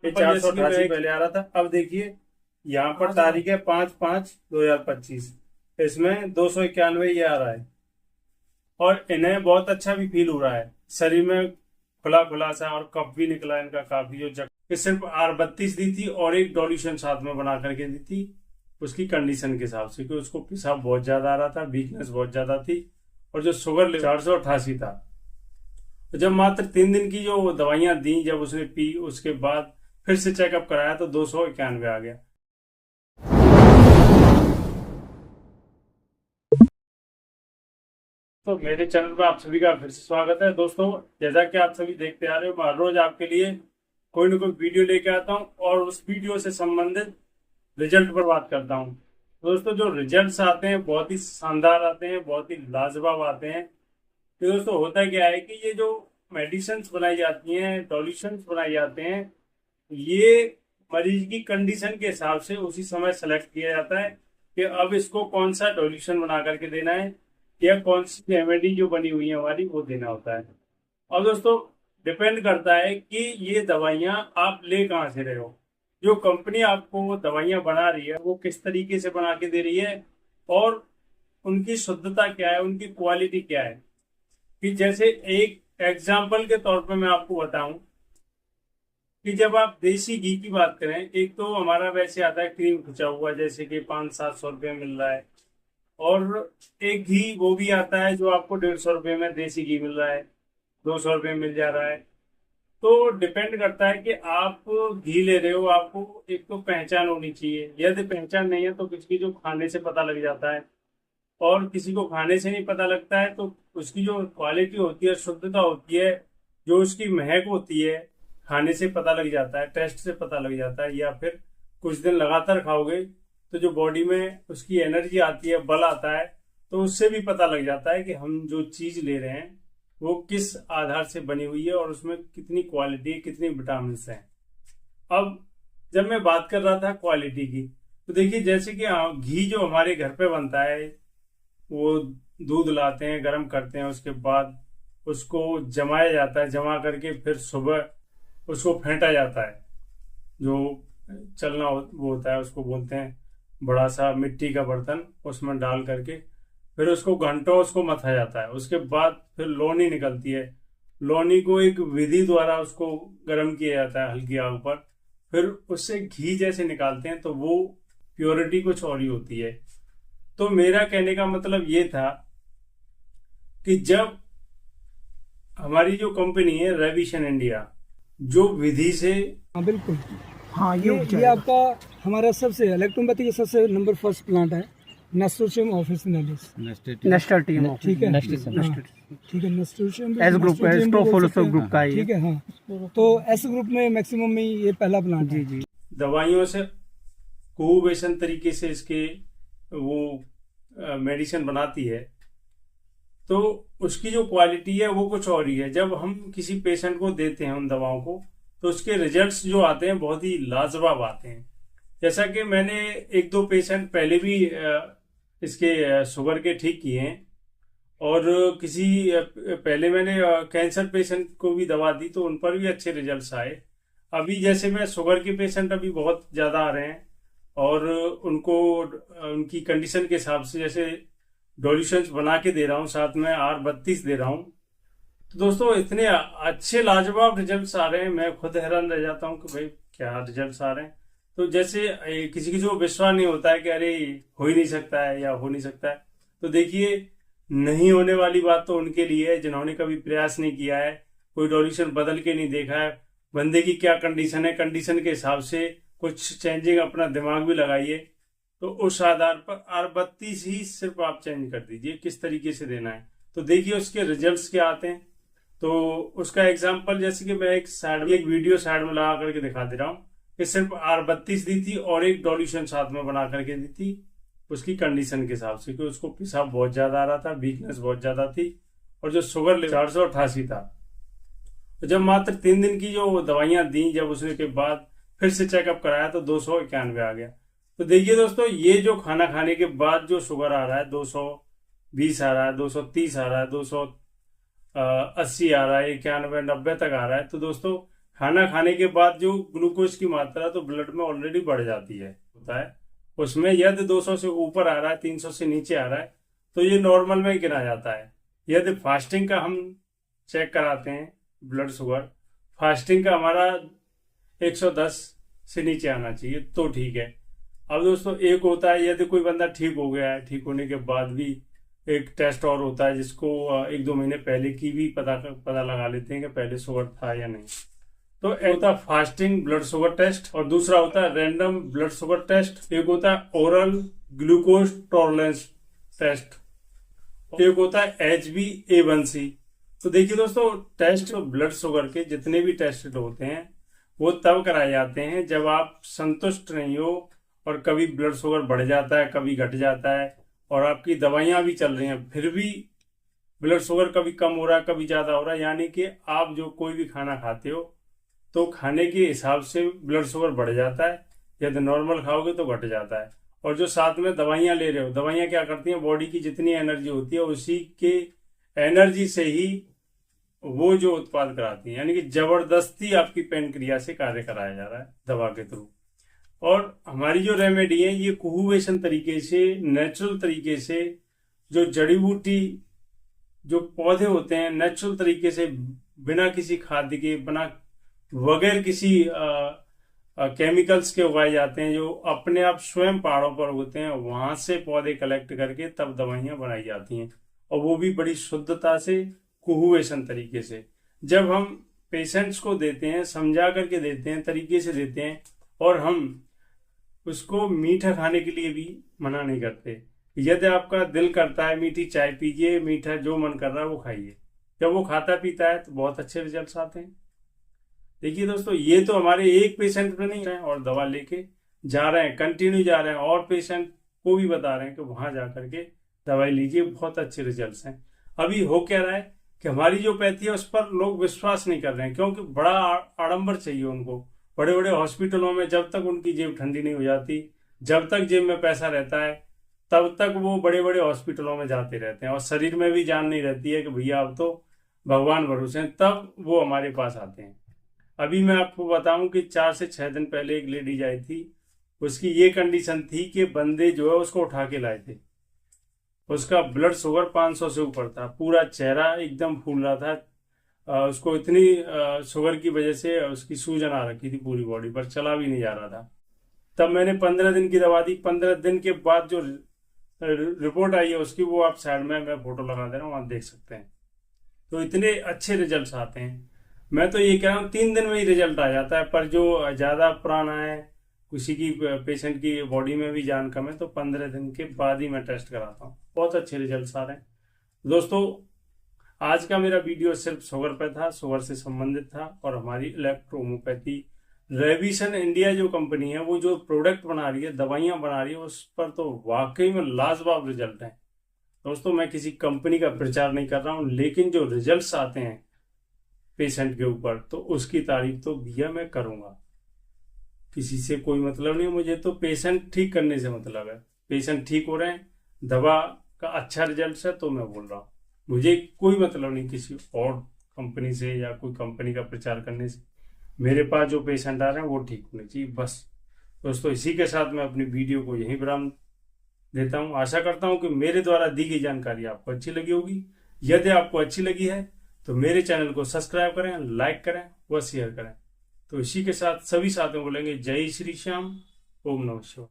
ये 488 पहले आ रहा था। अब देखिए यहाँ पर तारीख है 5/5/2025, इसमें 291 ये आ रहा है और इन्हें बहुत अच्छा भी फील हो रहा है, शरीर में खुला खुला सा, और कफ भी निकला इनका काफी। जो ये सिर्फ R32 दी थी और एक डोल्यूशन साथ में बना करके दी थी उसकी कंडीशन के हिसाब से, क्योंकि उसको पेशाब बहुत ज्यादा आ रहा था, वीकनेस बहुत ज्यादा थी, और जो शुगर 488 था। जब मात्र 3 दिन की जो दवाइयां दी, जब उसने पी, उसके बाद फिर से चेकअप कराया तो 291 आ गया। तो मेरे चैनल पर आप सभी का फिर से स्वागत है दोस्तों। जैसा कि आप सभी देखते आ रहे हो, मैं हर रोज आपके लिए कोई ना कोई वीडियो लेके आता हूँ और उस वीडियो से संबंधित रिजल्ट पर बात करता हूँ। दोस्तों जो रिजल्ट्स आते हैं बहुत ही शानदार आते हैं, बहुत ही लाजवाब आते हैं। तो दोस्तों होता क्या है कि ये जो मेडिसिन बनाई जाती हैं, सॉल्यूशंस बनाए जाते हैं, ये मरीज की कंडीशन के हिसाब से उसी समय सेलेक्ट किया जाता है कि अब इसको कौन सा सॉल्यूशन बना करके देना है या कौन सी रेमेडी जो बनी हुई है हमारी वो देना होता है। और दोस्तों डिपेंड करता है कि ये दवाइयाँ आप ले कहाँ से रहे हो, जो कंपनी आपको दवाइयाँ बना रही है वो किस तरीके से बना के दे रही है, और उनकी शुद्धता क्या है, उनकी क्वालिटी क्या है। कि जैसे एक एग्जाम्पल के तौर पर मैं आपको बताऊं कि जब आप देसी घी की बात करें, एक तो हमारा वैसे आता है क्रीम खुचा हुआ, जैसे कि 500-700 रुपये मिल रहा है, और एक घी वो भी आता है जो आपको 150 रुपये में देसी घी मिल रहा है, 200 रुपये मिल जा रहा है। तो डिपेंड करता है कि आप घी ले रहे हो, आपको एक तो पहचान होनी चाहिए। यदि पहचान नहीं है तो किसी की जो खाने से पता लग जाता है, और किसी को खाने से नहीं पता लगता है तो उसकी जो क्वालिटी होती है, शुद्धता होती है, जो उसकी महक होती है, खाने से पता लग जाता है, टेस्ट से पता लग जाता है। या फिर कुछ दिन लगातार खाओगे तो जो बॉडी में उसकी एनर्जी आती है, बल आता है, तो उससे भी पता लग जाता है कि हम जो चीज ले रहे हैं वो किस आधार से बनी हुई है और उसमें कितनी क्वालिटी है, कितनी विटामिन हैं। अब जब मैं बात कर रहा था क्वालिटी की, तो देखिए जैसे कि घी जो हमारे घर पे बनता है, वो दूध लाते हैं, गर्म करते हैं, उसके बाद उसको जमाया जाता है, जमा करके फिर सुबह उसको फेंटा जाता है। जो चलना वो होता है उसको बोलते हैं बड़ा सा मिट्टी का बर्तन, उसमें डाल करके फिर उसको घंटों उसको मथा जाता है। उसके बाद फिर लोनी निकलती है, लोनी को एक विधि द्वारा उसको गर्म किया जाता है हल्की आग पर, फिर उससे घी जैसे निकालते हैं, तो वो प्योरिटी कुछ और ही होती है। तो मेरा कहने का मतलब ये था कि जब हमारी जो कंपनी है रेविशन इंडिया, जो विधि से, हाँ बिल्कुल, हाँ ये आपका हमारा सबसे इलेक्ट्रोपैथी का सबसे नंबर फर्स्ट प्लांट है, नेस्टोशियम ऑफिसिनालिस। नेस्टर टीम ठीक है, नेस्टर ठीक है, नेस्टोशियम एस ग्रुप है, स्टोफोलोसो ग्रुप का है ठीक है। हाँ, तो एस ग्रुप में मैक्सिमम में ये पहला प्लांट जी है। जी। दवाइयों से कोवेशन तरीके से इसके वो मेडिसिन बनाती है, तो उसकी जो क्वालिटी है वो कुछ और ही है। जब हम किसी पेशेंट को देते हैं उन दवाओं को, तो उसके रिजल्ट्स जो आते हैं बहुत ही लाजवाब आते हैं। जैसा कि मैंने 1-2 पेशेंट पहले भी इसके शुगर के ठीक किए हैं, और किसी पहले मैंने कैंसर पेशेंट को भी दवा दी तो उन पर भी अच्छे रिजल्ट्स आए। अभी जैसे मैं शुगर के पेशेंट अभी बहुत ज़्यादा आ रहे हैं, और उनको उनकी कंडीशन के हिसाब से जैसे डोल्यूशंस बना के दे रहा हूँ, साथ में R32 दे रहा हूँ। तो दोस्तों इतने अच्छे लाजवाब रिजल्ट्स आ रहे हैं, मैं खुद हैरान रह जाता हूँ कि भाई क्या रिजल्ट्स आ रहे हैं। तो जैसे किसी किसी को विश्वास नहीं होता है कि अरे हो ही नहीं सकता है या हो नहीं सकता है, तो देखिए नहीं होने वाली बात तो उनके लिए है जिन्होंने कभी प्रयास नहीं किया है, कोई सॉल्यूशन बदल के नहीं देखा है। बंदे की क्या कंडीशन है, कंडीशन के हिसाब से कुछ चेंजिंग अपना दिमाग भी लगाइए, तो उस आधार पर R32 ही सिर्फ आप चेंज कर दीजिए किस तरीके से देना है, तो देखिए उसके रिजल्ट्स क्या आते हैं। तो उसका एग्जांपल जैसे कि मैं एक साइड में एक वीडियो साइड में लगा करके दिखा दे रहा हूँ कि सिर्फ R32 दी थी और एक सॉल्यूशन साथ में बना करके दी थी उसकी कंडीशन के हिसाब से, कि उसको पेशाब बहुत ज्यादा आ रहा था, वीकनेस बहुत ज्यादा थी, और जो शुगर 488 था। तो जब मात्र 3 दिन की जो दवाइयां दी, जब उसने के बाद फिर से चेकअप कराया तो 291 आ गया। तो देखिए दोस्तों, ये जो खाना खाने के बाद जो शुगर आ रहा है 220 आ रहा है, 230 आ रहा है, 280 आ रहा है, 91-90 तक आ रहा है, तो दोस्तों खाना खाने के बाद जो ग्लूकोज की मात्रा तो ब्लड में ऑलरेडी बढ़ जाती है होता है, उसमें यदि 200 से ऊपर आ रहा है, 300 से नीचे आ रहा है, तो ये नॉर्मल में गिना जाता है। यदि फास्टिंग का हम चेक कराते हैं ब्लड शुगर, फास्टिंग का हमारा 110 से नीचे आना चाहिए तो ठीक है। अब दोस्तों एक होता है यदि कोई बंदा ठीक हो गया है, ठीक होने के बाद भी एक टेस्ट और होता है जिसको 1-2 महीने पहले की भी पता लगा लेते हैं कि पहले शुगर था या नहीं। तो एक होता है फास्टिंग ब्लड शुगर टेस्ट और दूसरा होता है रैंडम ब्लड शुगर टेस्ट। एक होता है ओरल ग्लूकोज टॉलरेंस टेस्ट, एक होता है HbA1c। तो देखिए दोस्तों, टेस्ट ब्लड शुगर के जितने भी टेस्ट होते हैं वो तब कराए जाते हैं जब आप संतुष्ट नहीं हो और कभी ब्लड शुगर बढ़ जाता है, कभी घट जाता है और आपकी दवाइयां भी चल रही हैं फिर भी ब्लड शुगर कभी कम हो रहा है, कभी ज्यादा हो रहा है। यानी कि आप जो कोई भी खाना खाते हो तो खाने के हिसाब से ब्लड शुगर बढ़ जाता है, यदि नॉर्मल खाओगे तो घट जाता है। और जो साथ में दवाइयां ले रहे हो, दवाइयां क्या करती हैं, बॉडी की जितनी एनर्जी होती है उसी के एनर्जी से ही वो जो उत्पाद कराती है, यानी कि जबरदस्ती आपकी पेनक्रिया से कार्य कराया जा रहा है दवा के थ्रू। और हमारी जो रेमेडी है ये कुहुवेशन तरीके से, नेचुरल तरीके से, जो जड़ी बूटी जो पौधे होते हैं नेचुरल तरीके से, बिना किसी खाद्य के, बिना बगैर किसी केमिकल्स के उगाए जाते हैं, जो अपने आप स्वयं पहाड़ों पर होते हैं, वहां से पौधे कलेक्ट करके तब दवाइयां बनाई जाती हैं और वो भी बड़ी शुद्धता से, कुहुवेशन तरीके से। जब हम पेशेंट्स को देते हैं, समझा करके देते हैं, तरीके से देते हैं, और हम उसको मीठा खाने के लिए भी मना नहीं करते। यदि आपका दिल करता है मीठी चाय पीजिए, मीठा जो मन कर रहा है वो खाइए, जब वो खाता पीता है तो बहुत अच्छे रिजल्ट्स आते हैं। देखिए दोस्तों, ये तो हमारे एक पेशेंट पे नहीं है और दवा लेके जा रहे हैं, कंटिन्यू जा रहे हैं और पेशेंट को भी बता रहे हैं कि वहां जाकर के दवाई लीजिए, बहुत अच्छे रिजल्ट्स हैं। अभी हो क्या रहा है कि हमारी जो पैथी है उस पर लोग विश्वास नहीं कर रहे हैं, क्योंकि बड़ा आडंबर चाहिए उनको। बड़े बड़े हॉस्पिटलों में जब तक उनकी जेब ठंडी नहीं हो जाती, जब तक जेब में पैसा रहता है, तब तक वो बड़े बड़े हॉस्पिटलों में जाते रहते हैं और शरीर में भी जान नहीं रहती है कि भैया अब तो भगवान भरोसे हैं, तब वो हमारे पास आते हैं। अभी मैं आपको बताऊं कि 4 से 6 दिन पहले एक लेडीज आई थी, उसकी ये कंडीशन थी कि बंदे जो है उसको उठा के लाए थे, उसका ब्लड शुगर 500 से ऊपर था, पूरा चेहरा एकदम फूल रहा था, उसको इतनी शुगर की वजह से उसकी सूजन आ रखी थी पूरी बॉडी पर, चला भी नहीं जा रहा था। तब मैंने 15 दिन की दवा दी। 15 दिन के बाद जो रिपोर्ट आई है उसकी, वो आप साइड में मैं फोटो लगा दे रहा हूँ, आप देख सकते हैं। तो इतने अच्छे रिजल्ट आते हैं। मैं तो ये कह रहा हूँ 3 दिन में ही रिजल्ट आ जाता है, पर जो ज्यादा पुराना है, किसी की पेशेंट की बॉडी में भी जान कम है, तो 15 दिन के बाद ही मैं टेस्ट कराता हूँ, बहुत अच्छे रिजल्ट आ रहे हैं। दोस्तों, आज का मेरा वीडियो सिर्फ शुगर पे था, शुगर से संबंधित था, और हमारी इलेक्ट्रोहोम्योपैथी रेविसन इंडिया जो कंपनी है, वो जो प्रोडक्ट बना रही है, दवाइयां बना रही है, उस पर तो वाकई में लाजवाब रिजल्ट है। दोस्तों, मैं किसी कंपनी का प्रचार नहीं कर रहा हूँ, लेकिन जो रिजल्ट्स आते हैं पेशेंट के ऊपर, तो उसकी तारीफ तो भैया मैं करूंगा। किसी से कोई मतलब नहीं, मुझे तो पेशेंट ठीक करने से मतलब है। पेशेंट ठीक हो रहे हैं, दवा का अच्छा रिजल्ट है, तो मैं बोल रहा हूँ। मुझे कोई मतलब नहीं किसी और कंपनी से या कोई कंपनी का प्रचार करने से। मेरे पास जो पेशेंट आ रहे हैं वो ठीक होने चाहिए, बस। दोस्तों, इसी के साथ मैं अपनी वीडियो को यहीं विराम देता हूँ। आशा करता हूँ कि मेरे द्वारा दी गई जानकारी आपको अच्छी लगी होगी। यदि आपको अच्छी लगी है तो मेरे चैनल को सब्सक्राइब करें, लाइक करें व शेयर करें। तो इसी के साथ सभी साथियों को बोलेंगे जय श्री श्याम, ओम नमः शिवाय।